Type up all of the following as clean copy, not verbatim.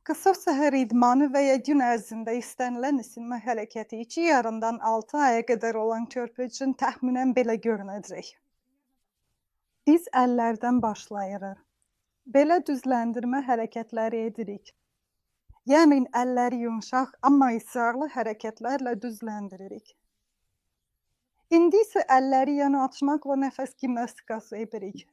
Qısa səhər idmanı və ya gün ərzində istənilən isinmə hərəkəti 2 yarımdan 6 aya qədər olan körpü üçün təxminən belə görünəcək. Biz əllərdən başlayırıq. Belə düzləndirmə hərəkətləri edirik. Yəni əlləri yumşaq, amma israrlı hərəkətlərlə düzləndiririk. İndi isə əlləri yana açmaqla nəfəs gimnastikası edirik.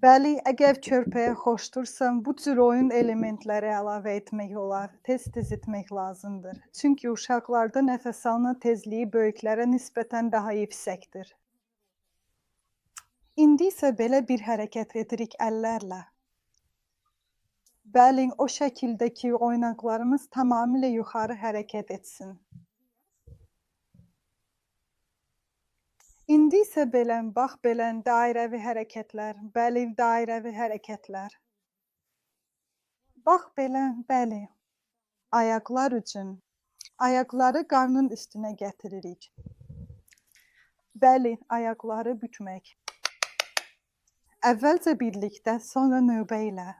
Bəli, əgər körpəyə xoşdursan, bu cür oyun elementləri əlavə etmək olar, tez-tez etmək lazımdır. Çünki uşaqlarda nəfəs alma tezliyi böyüklərə nisbətən daha yüksəkdir. İndi isə belə bir hərəkət edirik əllərlə. Bəli, o şəkildə ki, oynaqlarımız tamamilə yuxarı hərəkət etsin. İndi isə belən, bax belən dairəvi hərəkətlər, bəli, dairəvi hərəkətlər. Bax belən, bəli. Ayaqlar üçün. Ayaqları qarnın üstünə gətiririk. Bəli, ayaqları bükmək. Əvvəlcə birlikdə, sonra növbə ilə.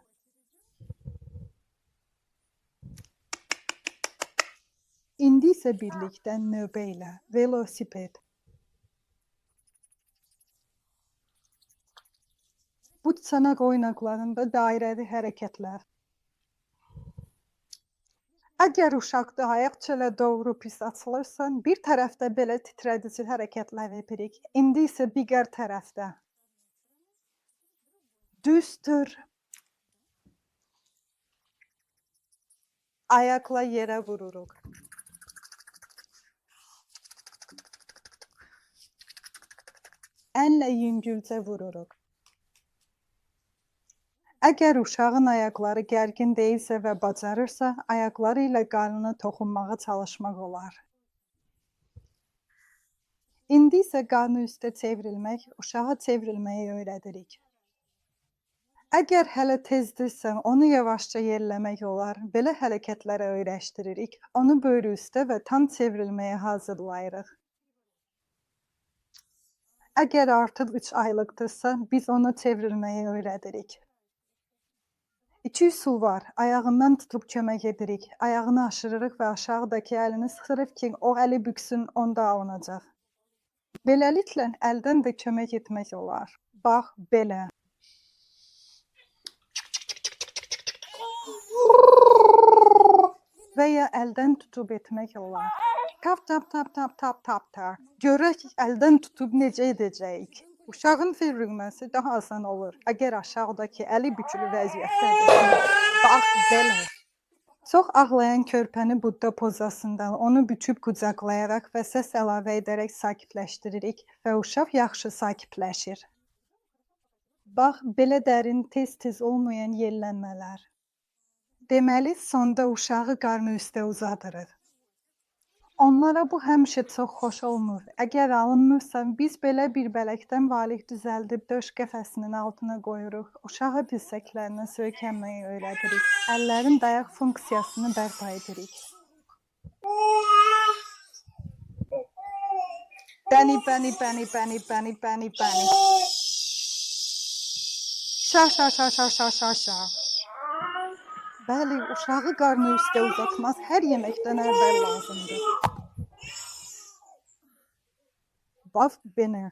İndi isə birlikdə, növbə ilə. Velosiped. Bu çanaq oynaqlarında dairəvi hərəkətlər. Əgər uşaqda ayaq çölə doğru pis açılırsa, bir tərəfdə belə titrədici hərəkətlər edirik. İndi isə digər tərəfdə. Düzdür. Ayaqla yerə vururuq. Əllə yüngülcə vururuq. Əgər uşağın ayaqları gərgin deyilsə və bacarırsa, ayaqları ilə qarnına toxunmağa çalışmaq olar. İndi isə qarnı üstə çevrilmək, uşağa çevrilməyi öyrədirik. Əgər hələ tezdirsə, onu yavaşca yerləmək olar. Belə hərəkətlərə öyrəşdiririk. Onu böyrü üstə və tam çevrilməyə hazırlayırıq. Əgər artıq 3 aylıqdırsa, biz onu çevrilməyi öyrədirik. 2 üsul var. Ayağından tutub kömək edirik. Ayağını aşırırıq və aşağıdakı əlini sıxırıq ki, o əli büksün, onda alınacaq. Beləliklə, əldən də kömək etmək olar. Bax, belə. Və ya əldən tutub etmək olar. Tap, tap, tap, tap, tap, tap, tap. Görək, əldən tutub necə edəcəyik. Uşağın fırlanması daha asan olur. Əgər aşağıdakı əli bükülü vəziyyətdədir. Bax, belə. Çox ağlayan körpəni Budda pozasından onu büküb qucaqlayaraq və səs əlavə edərək sakitləşdiririk və uşaq yaxşı sakitləşir. Bax, belə dərin, tez-tez olmayan yellənmələr. Deməli, sonda uşağı qarnı üstə uzadırıq. Onlara bu həmişə çox xoş olmur. Əgər alınmırsa, biz belə bir bələkdən valih düzəldib döş qəfəsinin altına qoyuruq. Uşağı dirsəklərinə söykənməyi öyrədirik. Əllərin dayaq funksiyasını bərpa edirik. Bəni, bəni, bəni, bəni, bəni, bəni, bəni. Şa, şa, şa, şa, şa, şa, şa. Bəli, uşağı qarnı üstə uzatmaq hər yeməkdən əvvəl lazımdır. Bax, belə.